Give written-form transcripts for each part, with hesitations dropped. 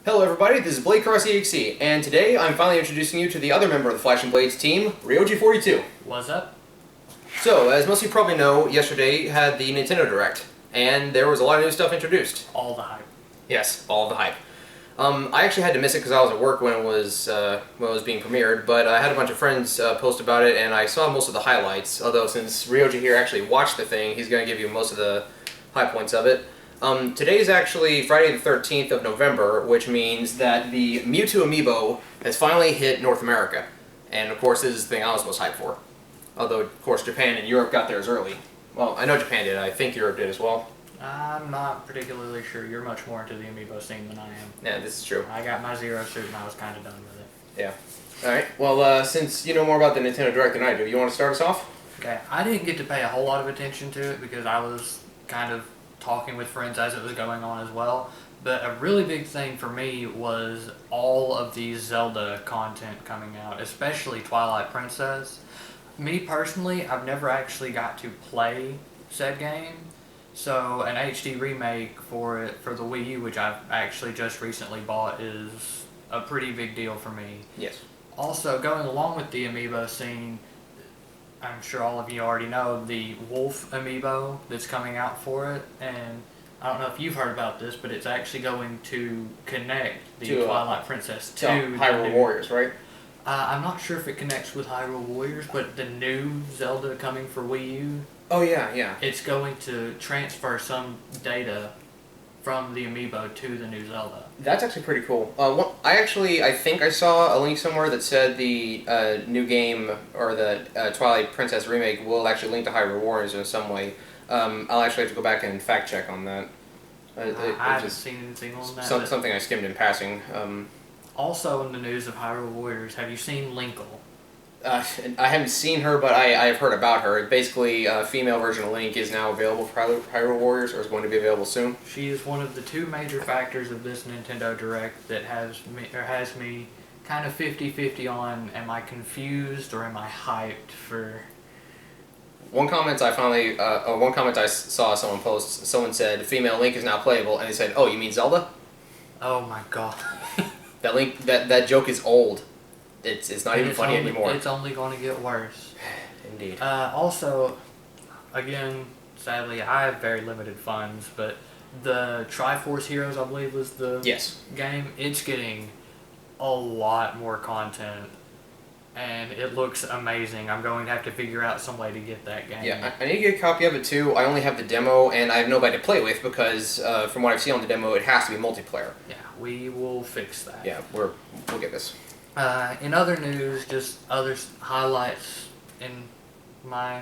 Hello everybody, this is BladeCrossEXE, and today I'm finally introducing you to the other member of the Flash and Blades team, Ryoji42. What's up? So, as most of you probably know, yesterday had the Nintendo Direct, and there was a lot of new stuff introduced. All the hype. Yes, all of the hype. I actually had to miss it because I was at work when it was being premiered, but I had a bunch of friends post about it, and I saw most of the highlights, although since Ryoji here actually watched the thing, he's going to give you most of the high points of it. Today is actually Friday the 13th of November, which means that the Mewtwo amiibo has finally hit North America. And of course, this is the thing I was most hyped for. Although, of course, Japan and Europe got theirs early. Well, I know Japan did. I think Europe did as well. I'm not particularly sure. You're much more into the amiibo scene than I am. Yeah, this is true. I got my Zero suit and I was kind of done with it. Yeah. Alright, well, since you know more about the Nintendo Direct than I do, you want to start us off? Okay, I didn't get to pay a whole lot of attention to it because I was kind of talking with friends as it was going on as well. But a really big thing for me was all of these Zelda content coming out, especially Twilight Princess. Me personally, I've never actually got to play said game, so an HD remake for it for the Wii U, which I've actually just recently bought, is a pretty big deal for me. Yes. Also, going along with the amiibo scene, I'm sure all of you already know the Wolf amiibo that's coming out for it, and I don't know if you've heard about this, but it's actually going to connect the Twilight Princess to Hyrule Warriors, right? I'm not sure if it connects with Hyrule Warriors, but the new Zelda coming for Wii U. Oh yeah, yeah. It's going to transfer some data from the amiibo to the new Zelda. That's actually pretty cool. I think I saw a link somewhere that said the new game, or the Twilight Princess remake, will actually link to Hyrule Warriors in some way. I'll actually have to go back and fact check on that. I haven't seen anything on that. Something I skimmed in passing. Also in the news of Hyrule Warriors, have you seen Linkle? I haven't seen her, but I have heard about her. Basically, a female version of Link is now available for Hyrule Warriors, or is going to be available soon. She is one of the two major factors of this Nintendo Direct that has me kind of 50-50 on, am I confused or am I hyped for... One comment I saw someone post, someone said, female Link is now playable, and they said, oh, you mean Zelda? Oh my god. That joke is old. It's not even funny anymore. It's only going to get worse. Indeed. Also, again, sadly, I have very limited funds, but the Triforce Heroes, I believe, was the game. It's getting a lot more content, and it looks amazing. I'm going to have to figure out some way to get that game. Yeah, I need to get a copy of it too. I only have the demo, and I have nobody to play with because, from what I've seen on the demo, it has to be multiplayer. Yeah, we will fix that. Yeah, we'll get this. In other news, just other highlights in my,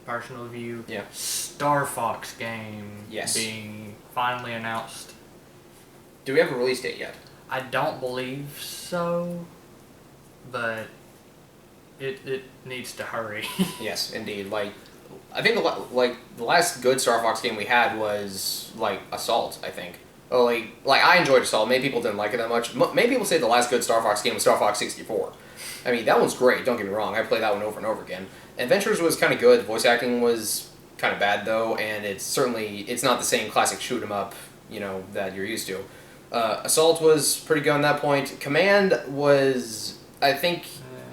personal view. Yeah. Star Fox game being finally announced. Do we have a release date yet? I don't believe so, but it needs to hurry. Yes, indeed. I think the last good Star Fox game we had was Assault, I think. Oh, I enjoyed Assault. Many people didn't like it that much. Many people say the last good Star Fox game was Star Fox 64. I mean, that one's great, don't get me wrong. I played that one over and over again. Adventures was kind of good. The voice acting was kind of bad, though, and it's not the same classic shoot-'em-up, that you're used to. Assault was pretty good on that point. Command was, I think,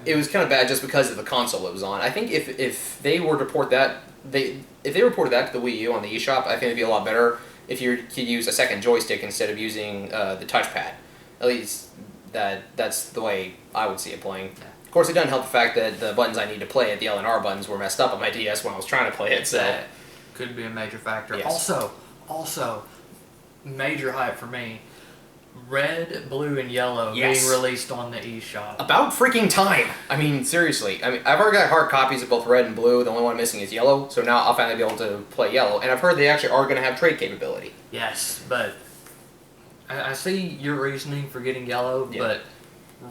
it was kind of bad just because of the console it was on. I think if they were to port that, if they reported that to the Wii U on the eShop, I think it'd be a lot better if you could use a second joystick instead of using the touchpad. At least that's the way I would see it playing. Yeah. Of course, it doesn't help the fact that the buttons I need to play it, the L and R buttons, were messed up on my DS when I was trying to play it. So that could be a major factor. Yes. Also, major hype for me. Red, blue, and yellow being released on the eShop. About freaking time! I mean, seriously. I mean, I've already got hard copies of both red and blue. The only one missing is yellow, so now I'll finally be able to play yellow. And I've heard they actually are going to have trade capability. Yes, but I see your reasoning for getting yellow, but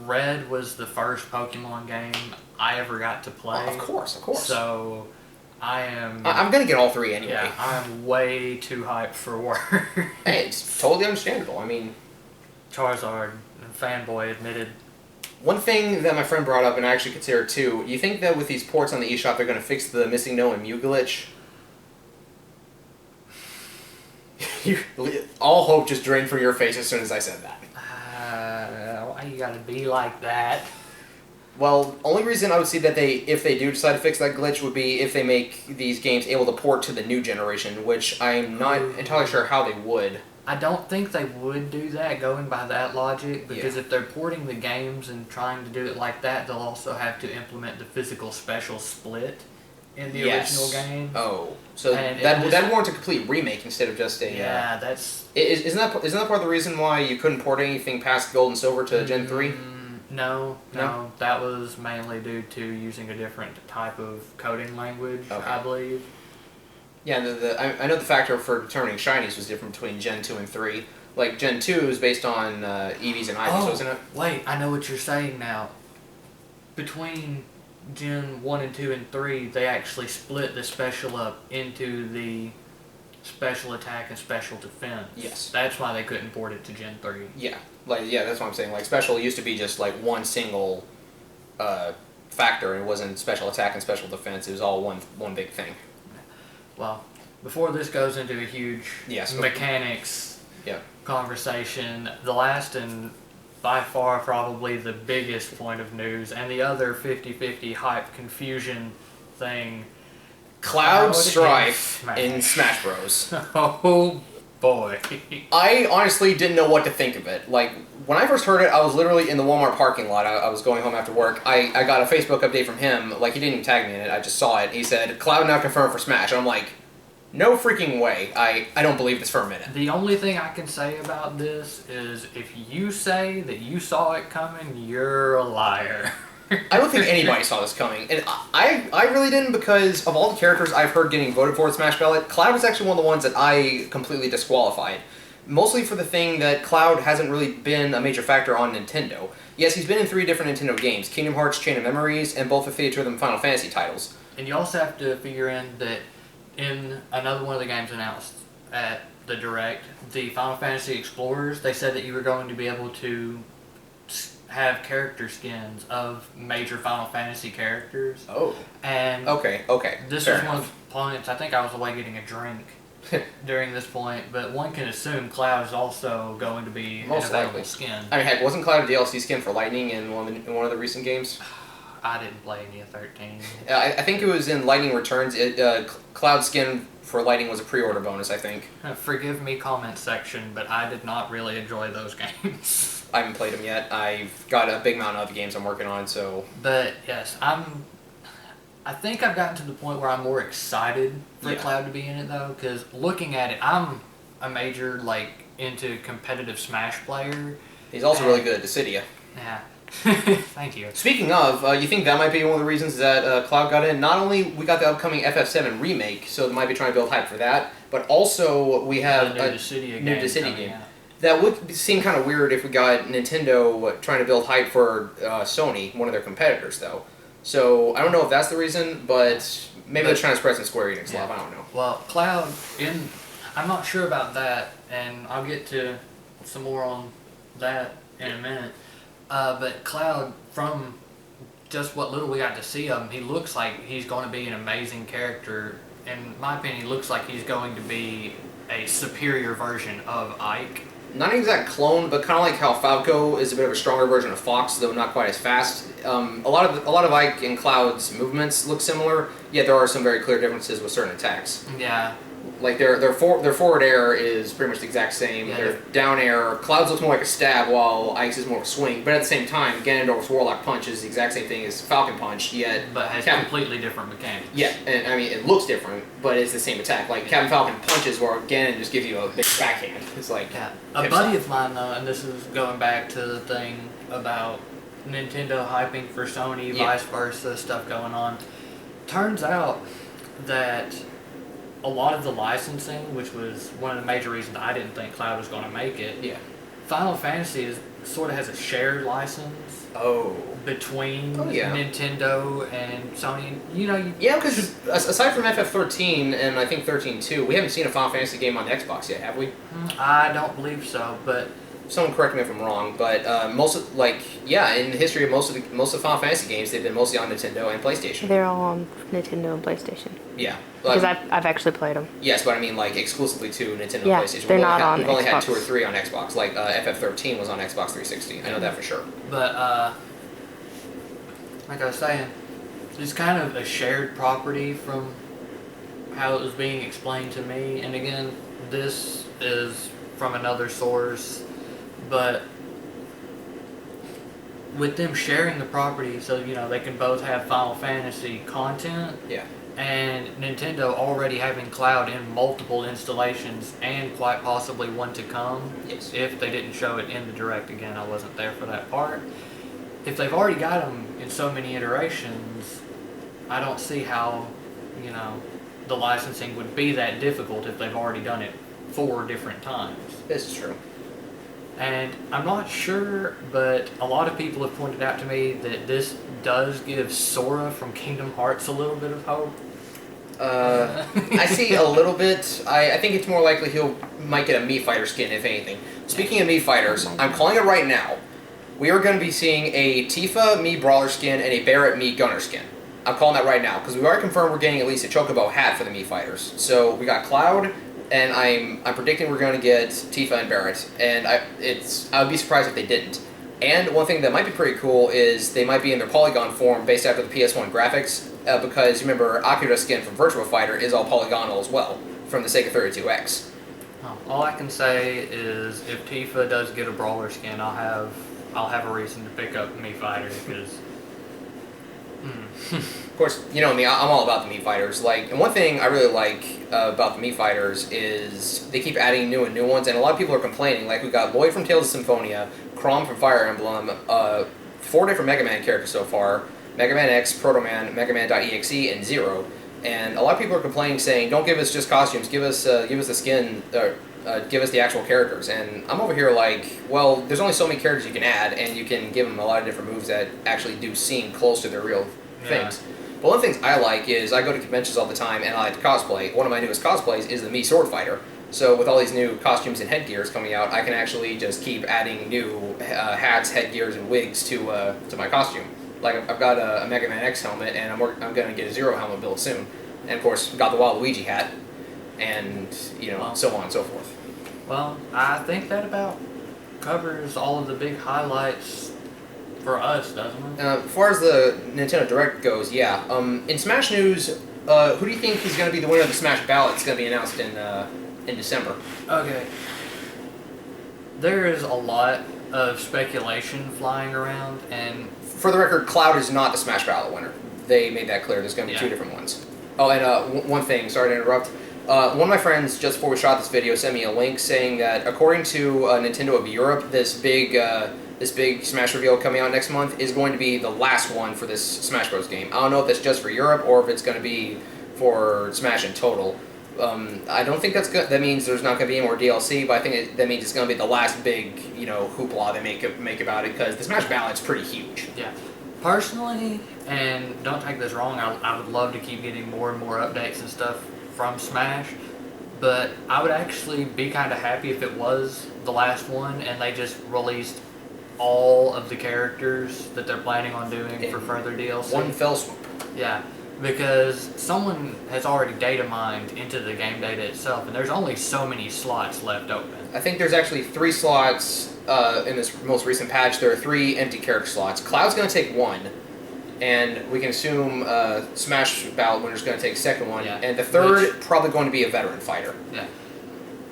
red was the first Pokemon game I ever got to play. Oh, of course. So I'm going to get all three anyway. Yeah, I'm way too hyped for work. Hey, it's totally understandable. I mean, Charizard, fanboy admitted. One thing that my friend brought up, and I actually consider too, you think that with these ports on the eShop they're going to fix the missing no and Mew glitch? All hope just drained from your face as soon as I said that. Why you gotta be like that? Well, only reason I would see that if they do decide to fix that glitch would be if they make these games able to port to the new generation, which I'm not entirely sure how they would. I don't think they would do that going by that logic, because if they're porting the games and trying to do it like that, they'll also have to implement the physical special split in the original game. Oh, so that warrants a complete remake instead of just a. Yeah, that's. Isn't that part of the reason why you couldn't port anything past Gold and Silver to Gen 3? No. That was mainly due to using a different type of coding language, I believe. Yeah, I know the factor for determining shinies was different between Gen 2 and 3. Like, Gen 2 is based on EVs and IVs, wasn't it? Wait, I know what you're saying now. Between Gen 1 and 2 and 3, they actually split the special up into the special attack and special defense. Yes. That's why they couldn't port it to Gen 3. Yeah. That's what I'm saying. Like, special used to be just, like, one single factor, and it wasn't special attack and special defense. It was all one big thing. Well, before this goes into a huge mechanics conversation, the last and by far probably the biggest point of news, and the other 50-50 hype confusion thing, Cloud Strife in Smash Bros. Oh boy. I honestly didn't know what to think of it. Like, when I first heard it, I was literally in the Walmart parking lot. I was going home after work. I got a Facebook update from him. Like, he didn't even tag me in it. I just saw it. He said, Cloud now confirmed for Smash. And I'm like, no freaking way. I don't believe this for a minute. The only thing I can say about this is if you say that you saw it coming, you're a liar. I don't think anybody saw this coming. And I really didn't, because of all the characters I've heard getting voted for at Smash Ballot, Cloud was actually one of the ones that I completely disqualified. Mostly for the thing that Cloud hasn't really been a major factor on Nintendo. Yes, he's been in 3 different Nintendo games, Kingdom Hearts, Chain of Memories, and both of Theater and Final Fantasy titles. And you also have to figure in that in another one of the games announced at the Direct, the Final Fantasy Explorers, they said that you were going to be able to have character skins of major Final Fantasy characters. Oh. And okay. This was one of the points. I think I was away getting a drink during this point, but one can assume Cloud is also going to be an available skin. I mean, heck, wasn't Cloud a DLC skin for Lightning in one of the recent games? I didn't play any of 13. I think it was in Lightning Returns. Cloud skin for Lightning was a pre-order bonus, I think. Forgive me, comment section, but I did not really enjoy those games. I haven't played them yet. I've got a big amount of other games I'm working on, so... But, yes, I think I've gotten to the point where I'm more excited for Cloud to be in it, though, because looking at it, I'm a major, into competitive Smash player. He's also really good at Dissidia. Yeah. Thank you. Speaking of, you think that might be one of the reasons that Cloud got in? Not only we got the upcoming FF7 remake, so they might be trying to build hype for that, but also we have a new Dissidia game. Out. That would seem kind of weird if we got Nintendo trying to build hype for Sony, one of their competitors, though. So I don't know if that's the reason, but maybe they're trying to spread some Square Enix love. I don't know. Well, Cloud, I'm not sure about that, and I'll get to some more on that in a minute. But Cloud, from just what little we got to see of him, he looks like he's going to be an amazing character. In my opinion, he looks like he's going to be a superior version of Ike. Not an exact clone, but kind of like how Falco is a bit of a stronger version of Fox, though not quite as fast. A lot of Ike and Cloud's movements look similar, yet there are some very clear differences with certain attacks. Yeah. Like their forward air is pretty much the exact same. Yeah, their down air, Cloud's looks more like a stab, while Ike's is more of a swing. But at the same time, Ganondorf's Warlock Punch is the exact same thing as Falcon Punch, yet but has completely different mechanics. Yeah, and I mean it looks different, but it's the same attack. Like Captain Falcon punches, where Ganon just gives you a big backhand. It's like a buddy of mine though, and this is going back to the thing about Nintendo hyping for Sony, vice versa, stuff going on. Turns out that a lot of the licensing, which was one of the major reasons I didn't think Cloud was going to make it, Final Fantasy sort of has a shared license between Nintendo and Sony. Because aside from FF13 and I think 13 too, we haven't seen a Final Fantasy game on Xbox yet, have we? I don't believe so, but someone correct me if I'm wrong, but most of in the history of most of Final Fantasy games, they've been mostly on Nintendo and PlayStation. They're all on Nintendo and PlayStation. Yeah, Because I've actually played them. yes, but I mean like exclusively to Nintendo Yeah, and PlayStation. they're not on We've only had Xbox. 2 or 3 on Xbox. Like FF13 was on Xbox 360. I know that for sure. But like I was saying, it's kind of a shared property from how it was being explained to me. And again, this is from another source, but with them sharing the property, so they can both have Final Fantasy content. Yeah. And Nintendo already having Cloud in multiple installations and quite possibly one to come. Yes. If they didn't show it in the Direct again, I wasn't there for that part. If they've already got them in so many iterations, I don't see how, the licensing would be that difficult if they've already done it 4 different times. This is true. And I'm not sure, but a lot of people have pointed out to me that this does give Sora from Kingdom Hearts a little bit of hope. I see a little bit. I think it's more likely might get a Mii Fighter skin, if anything. Speaking of Mii Fighters, I'm calling it right now. We are going to be seeing a Tifa Mii Brawler skin and a Barrett Mii Gunner skin. I'm calling that right now, because we already confirmed we're getting at least a Chocobo hat for the Mii Fighters. So we got Cloud, and I'm predicting we're going to get Tifa and Barrett, and I would be surprised if they didn't. And one thing that might be pretty cool is they might be in their polygon form based after the PS1 graphics, because remember, Akira's skin from Virtua Fighter is all polygonal as well, from the Sega 32X. All I can say is if Tifa does get a Brawler skin, I'll have a reason to pick up Mii Fighter, because... Of course, you know me, I'm all about the Mii Fighters. And one thing I really like about the Mii Fighters is they keep adding new ones, and a lot of people are complaining. Like, we got Lloyd from Tales of Symphonia, Chrom from Fire Emblem, 4 different Mega Man characters so far, Mega Man X, Proto Man, Mega Man.exe, and Zero. And a lot of people are complaining, saying, don't give us just costumes, give us the skin, give us the actual characters. And I'm over here like, well, there's only so many characters you can add, and you can give them a lot of different moves that actually do seem close to their real things. But one of the things I like is I go to conventions all the time, and I like to cosplay. One of my newest cosplays is the Mii Sword Fighter. So with all these new costumes and headgears coming out, I can actually just keep adding new hats, headgears, and wigs to my costume. Like, I've got a Mega Man X helmet, and I'm going to get a Zero helmet built soon. And of course, got the Waluigi hat, and so on and so forth. Well, I think that about covers all of the big highlights for us, doesn't it? As far as the Nintendo Direct goes, yeah. In Smash news, who do you think is going to be the winner of the Smash ballot? It's going to be announced in December. Okay. There is a lot of speculation flying around, and for the record, Cloud is not the Smash ballot winner. They made that clear. There's going to be 2 different ones. Oh, and one thing, sorry to interrupt. One of my friends, just before we shot this video, sent me a link saying that according to Nintendo of Europe, this big Smash reveal coming out next month is going to be the last one for this Smash Bros. Game. I don't know if that's just for Europe or if it's going to be for Smash in total. I don't think that's good. That means there's not going to be any more DLC, but I think that means it's going to be the last big, hoopla they make about it, because the Smash ballot's pretty huge. yeah. Personally, and don't take this wrong, I would love to keep getting more and more updates and stuff from Smash, but I would actually be kind of happy if it was the last one and they just released all of the characters that they're planning on doing for further DLC. One fell swoop. Yeah, because someone has already data mined into the game data itself, and there's only so many slots left open. I think there's actually 3 slots in this most recent patch. There are 3 empty character slots. Cloud's going to take 1, and we can assume Smash ballot winner's going to take 2nd one, and the 3rd probably going to be a veteran fighter. Yeah.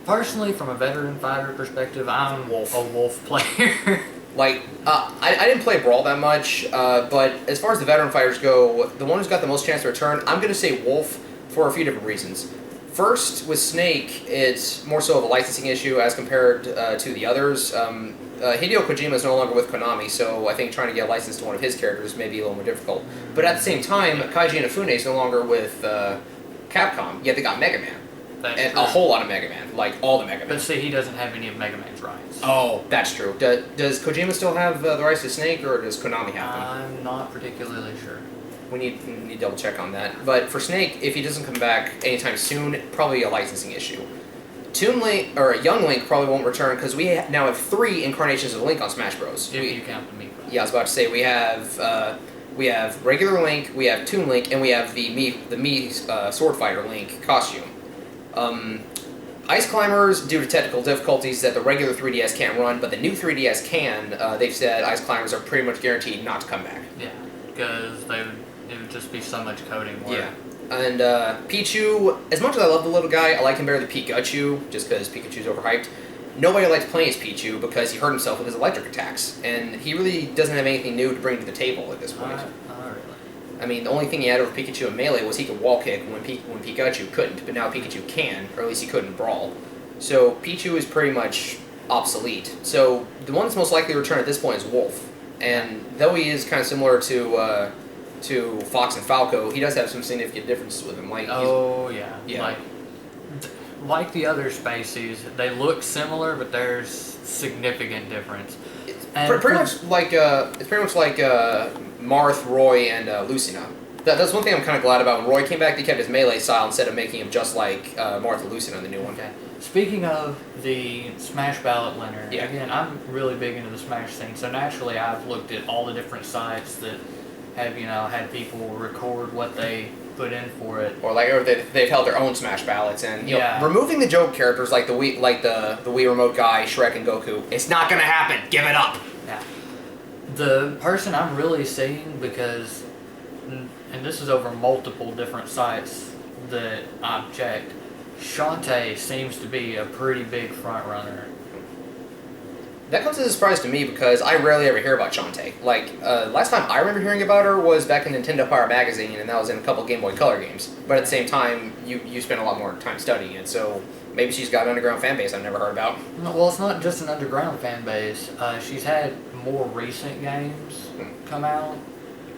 Personally, from a veteran fighter perspective, I'm a Wolf player. I didn't play Brawl that much, but as far as the veteran fighters go, the one who's got the most chance to return, I'm going to say Wolf for a few different reasons. First, with Snake, it's more so of a licensing issue as compared to the others. Hideo Kojima is no longer with Konami, so I think trying to get a license to one of his characters may be a little more difficult. But at the same time, Kaiji Inafune is no longer with Capcom, yet they got Mega Man. And a whole lot of Mega Man, like all the Mega Man. But see, he doesn't have any of Mega Man's rights. Oh, that's true. Does Kojima still have the rights to Snake, or does Konami have them? I'm not particularly sure. We need to double check on that. But for Snake, if he doesn't come back anytime soon, probably a licensing issue. Toon Link or Young Link probably won't return because we now have 3 incarnations of Link on Smash Bros. If you count the Mii. Yeah, I was about to say we have regular Link, we have Toon Link, and we have the Mii Sword Fighter Link costume. Ice Climbers, due to technical difficulties that the regular 3DS can't run, but the new 3DS can, they've said Ice Climbers are pretty much guaranteed not to come back. Yeah, because it would just be so much coding work. Yeah. And Pichu, as much as I love the little guy, I like him better than Pikachu, just because Pikachu's overhyped. Nobody likes playing as Pichu because he hurt himself with his electric attacks, and he really doesn't have anything new to bring to the table at this point. Not really. I mean, the only thing he had over Pikachu in Melee was he could wall kick when Pikachu couldn't, but now Pikachu can, or at least he couldn't Brawl. So Pichu is pretty much obsolete. So the one that's most likely to return at this point is Wolf, and though he is kind of similar to Fox and Falco, he does have some significant differences with him. Like, yeah. Like the other species, they look similar, but there's significant difference. It's pretty much like Marth, Roy, and Lucina. That's one thing I'm kind of glad about. When Roy came back, they kept his melee style instead of making him just like Marth and Lucina in the new one. Okay. Speaking of the Smash Ballot winner, Yeah. again, I'm really big into the Smash scene, so naturally I've looked at all the different sites that have, had people record what they put in for it. Or they've held their own Smash ballots, and you Yeah. know, removing the joke characters like the Wii Remote guy, Shrek, and Goku, it's not gonna happen. Give it up. Yeah. The person I'm really seeing, because, and this is over multiple different sites that I've checked, Shantae seems to be a pretty big front runner. That comes as a surprise to me because I rarely ever hear about Shantae. Like, last time I remember hearing about her was back in Nintendo Power Magazine, and that was in a couple Game Boy Color games. But at the same time, you spent a lot more time studying it, so maybe she's got an underground fan base I've never heard about. No, well, it's not just an underground fan base. She's had more recent games come out,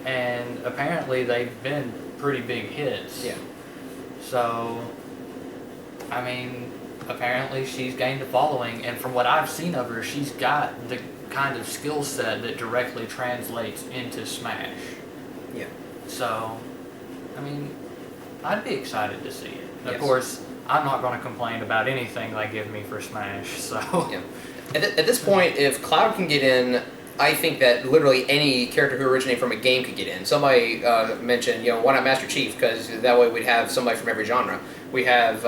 and apparently they've been pretty big hits. Yeah. So, I mean, apparently she's gained a following, and from what I've seen of her, she's got the kind of skill set that directly translates into Smash. Yeah. So, I mean, I'd be excited to see it. Of Yes. course, I'm not going to complain about anything they give me for Smash, so... Yeah. At this point, if Cloud can get in, I think that literally any character who originated from a game could get in. Somebody mentioned, why not Master Chief? Because that way we'd have somebody from every genre. We have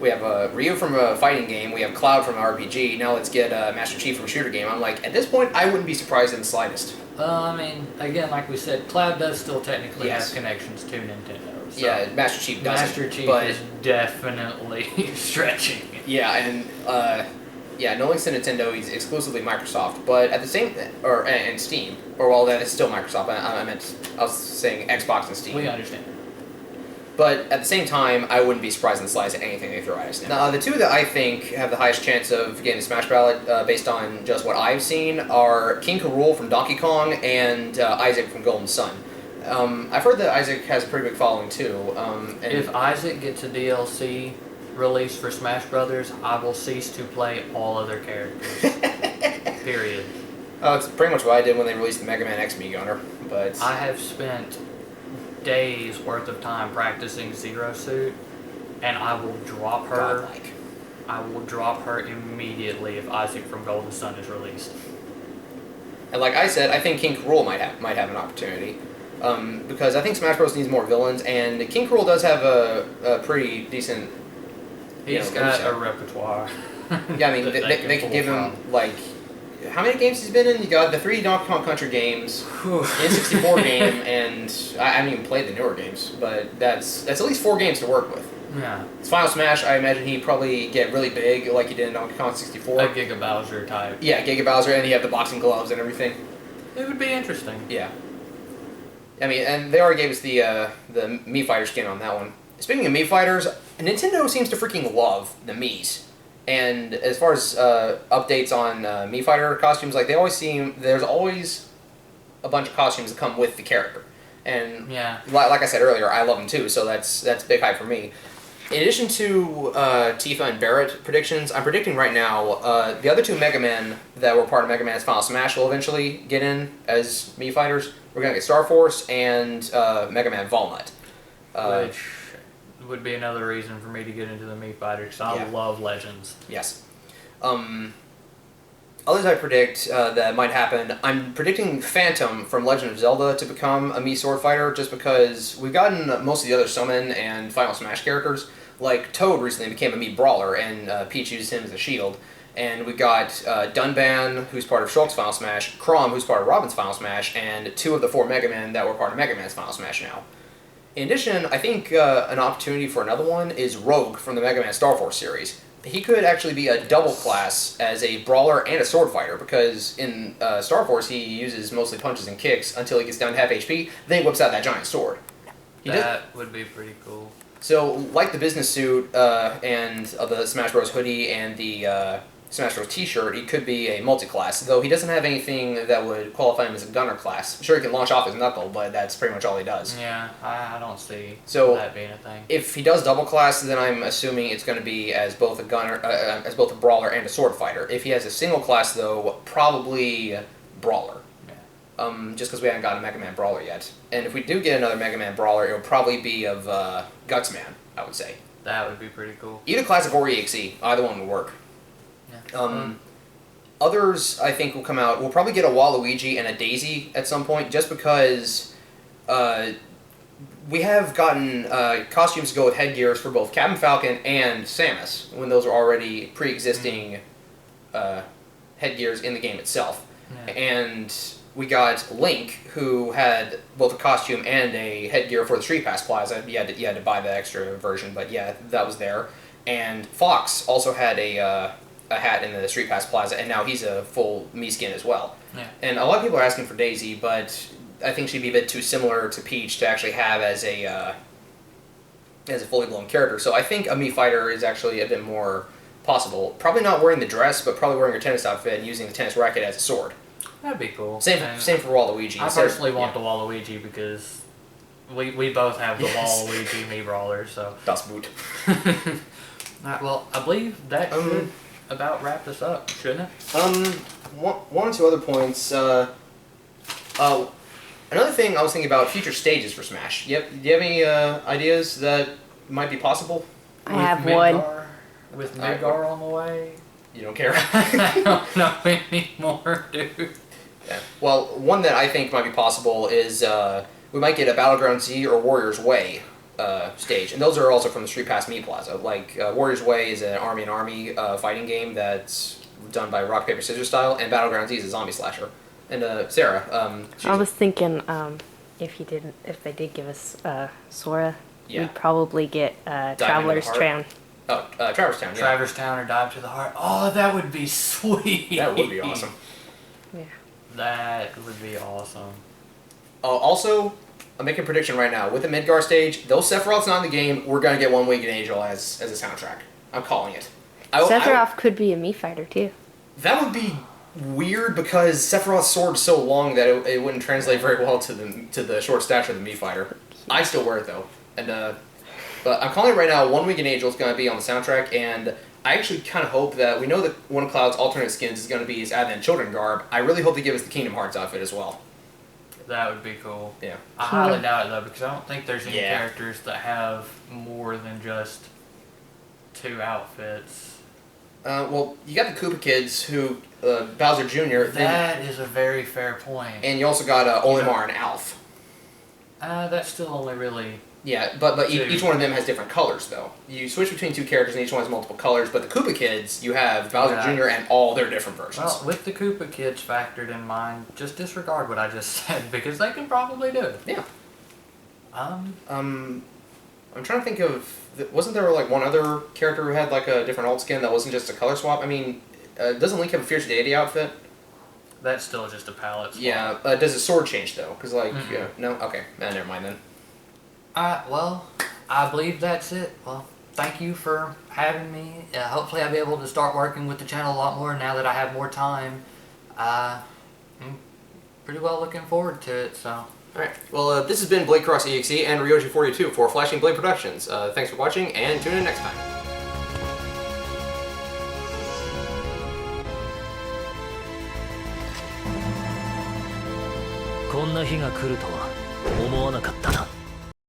Ryu from a fighting game. We have Cloud from an RPG. Now let's get Master Chief from a shooter game. I'm like, at this point, I wouldn't be surprised in the slightest. I mean, again, like we said, Cloud does still technically Yes. have connections to Nintendo. So Yeah, Master Chief doesn't. Master Chief but is definitely stretching. yeah, and no links to Nintendo. He's exclusively Microsoft, but at the same and Steam, or well, that is still Microsoft. I was saying Xbox and Steam. We understand. But at the same time, I wouldn't be surprised in the slightest at anything they throw at us now. Now, the two that I think have the highest chance of getting the Smash ballot, based on just what I've seen, are King K. Rool from Donkey Kong and Isaac from Golden Sun. I've heard that Isaac has a pretty big following too. And If Isaac gets a DLC released for Smash Brothers, I will cease to play all other characters. Period. it's pretty much what I did when they released the Mega Man X Mii Gunner. But I have spent days worth of time practicing Zero Suit, and I will drop her. godlike. I will drop her immediately if Isaac from Golden Sun is released. And like I said, I think King K. Rool might have an opportunity. Because I think Smash Bros. Needs more villains, and King K. Rool does have a pretty decent. He's got a repertoire. Yeah, I mean, they could give him, like, how many games he's been in? You got the 3 Donkey Kong Country games, N64 game, and I haven't even played the newer games, but that's at least 4 games to work with. Yeah. His Final Smash, I imagine he'd probably get really big, like he did in Donkey Kong 64. A Giga Bowser type. Yeah, Giga Bowser, and you have the boxing gloves and everything. It would be interesting. Yeah. I mean, and they already gave us the Mii Fighter skin on that one. Speaking of Mii Fighters, Nintendo seems to freaking love the Miis. And as far as updates on Mii Fighter costumes, like there's always a bunch of costumes that come with the character. And Yeah. like I said earlier, I love them too, so that's big hype for me. In addition to Tifa and Barrett predictions, I'm predicting right now the other 2 Mega Men that were part of Mega Man's Final Smash will eventually get in as Mii Fighters. We're going to get Star Force and Mega Man Walnut. Which would be another reason for me to get into the Mii Fighter because I love Legends. Yes. Others I predict that might happen, I'm predicting Phantom from Legend of Zelda to become a Mii Sword Fighter just because we've gotten most of the other Summon and Final Smash characters. Like Toad recently became a Mii Brawler and Peach used him as a shield. And we got Dunban, who's part of Shulk's Final Smash, Chrom, who's part of Robin's Final Smash, and 2 of the 4 Mega Men that were part of Mega Man's Final Smash now. In addition, I think an opportunity for another one is Rogue from the Mega Man Star Force series. He could actually be a double class as a brawler and a sword fighter, because in Star Force he uses mostly punches and kicks until he gets down to half HP, then he whips out that giant sword. That would be pretty cool. So, like the business suit and the Smash Bros. Hoodie and the Smash Bros. T-shirt, he could be a multi-class, though he doesn't have anything that would qualify him as a gunner class. Sure, he can launch off his knuckle, but that's pretty much all he does. Yeah, I don't see that being a thing. If he does double class, then I'm assuming it's going to be as both a gunner, as both a brawler and a sword fighter. If he has a single class, though, probably brawler. Yeah. Just because we haven't got a Mega Man brawler yet. And if we do get another Mega Man brawler, it'll probably be of Gutsman, I would say. That would be pretty cool. Either classic or EXE, either one would work. Yeah. Others, I think, will come out. We'll probably get a Waluigi and a Daisy at some point, just because we have gotten costumes to go with headgears for both Captain Falcon and Samus, when those are already pre-existing headgears in the game itself. Yeah. And we got Link, who had both a costume and a headgear for the Street Pass Plaza. You had to buy the extra version, but yeah, that was there. And Fox also had a hat in the Street Pass Plaza, and now he's a full Mii skin as well. Yeah. And a lot of people are asking for Daisy, but I think she'd be a bit too similar to Peach to actually have as a fully blown character. So I think a Mii Fighter is actually a bit more possible. Probably not wearing the dress, but probably wearing her tennis outfit and using the tennis racket as a sword. That'd be cool. Same for Waluigi. I personally want the Waluigi because we both have the Waluigi Mii Brawler, so... Das Boot. Alright, well, I believe that should about wrap this up, shouldn't it? One or two other points. Another thing I was thinking about, future stages for Smash. Do you have any ideas that might be possible? I have one. With Midgar on the way? You don't care? I don't know anymore, dude. Yeah. Well, one that I think might be possible is we might get a Battleground Z or Warrior's Way stage, and those are also from the Street Pass Mii Plaza. Like Warrior's Way is an army fighting game that's done by rock paper scissors style, and Battleground Z is a zombie slasher. And Sarah, I was thinking if they did give us Sora, we'd probably get Traveler's Town. Oh, Traverse Town. Yeah. Traverse Town or Dive to the Heart. Oh, that would be sweet. That would be awesome. Yeah. That would be awesome. Also, I'm making a prediction right now. With the Midgar stage, though Sephiroth's not in the game, we're going to get One Winged Angel as a soundtrack. I'm calling it. Sephiroth could be a Mii Fighter, too. That would be weird because Sephiroth's sword is so long that it wouldn't translate very well to the short stature of the Mii Fighter. I still wear it, though. And but I'm calling it right now, One Winged Angel is going to be on the soundtrack, and I actually kind of hope that, we know that one of Cloud's alternate skins is going to be his Advent Children garb. I really hope they give us the Kingdom Hearts outfit as well. That would be cool. Yeah. I highly doubt it, though, because I don't think there's any characters that have more than just 2 outfits. Well, you got the Koopa Kids, who, Bowser Jr. That is a very fair point. And you also got Olimar and Alf. That's still only really... Yeah, but each one of them has different colors, though. You switch between 2 characters, and each one has multiple colors, but the Koopa Kids, you have Bowser Jr. and all their different versions. Well, with the Koopa Kids factored in mind, just disregard what I just said, because they can probably do it. Yeah. I'm trying to think of... Wasn't there, like, one other character who had, like, a different alt skin that wasn't just a color swap? I mean, doesn't Link have a Fierce Deity outfit? That's still just a palette swap. Yeah, does his sword change, though? Because, like, no? Okay, never mind then. Well, I believe that's it. Well, thank you for having me. Hopefully I'll be able to start working with the channel a lot more now that I have more time. I'm pretty well looking forward to it, so... Alright, well, this has been BladeCrossEXE and Ryoji42 for Flashing Blade Productions. Thanks for watching, and tune in next time. こんな日が来るとは思わなかったな。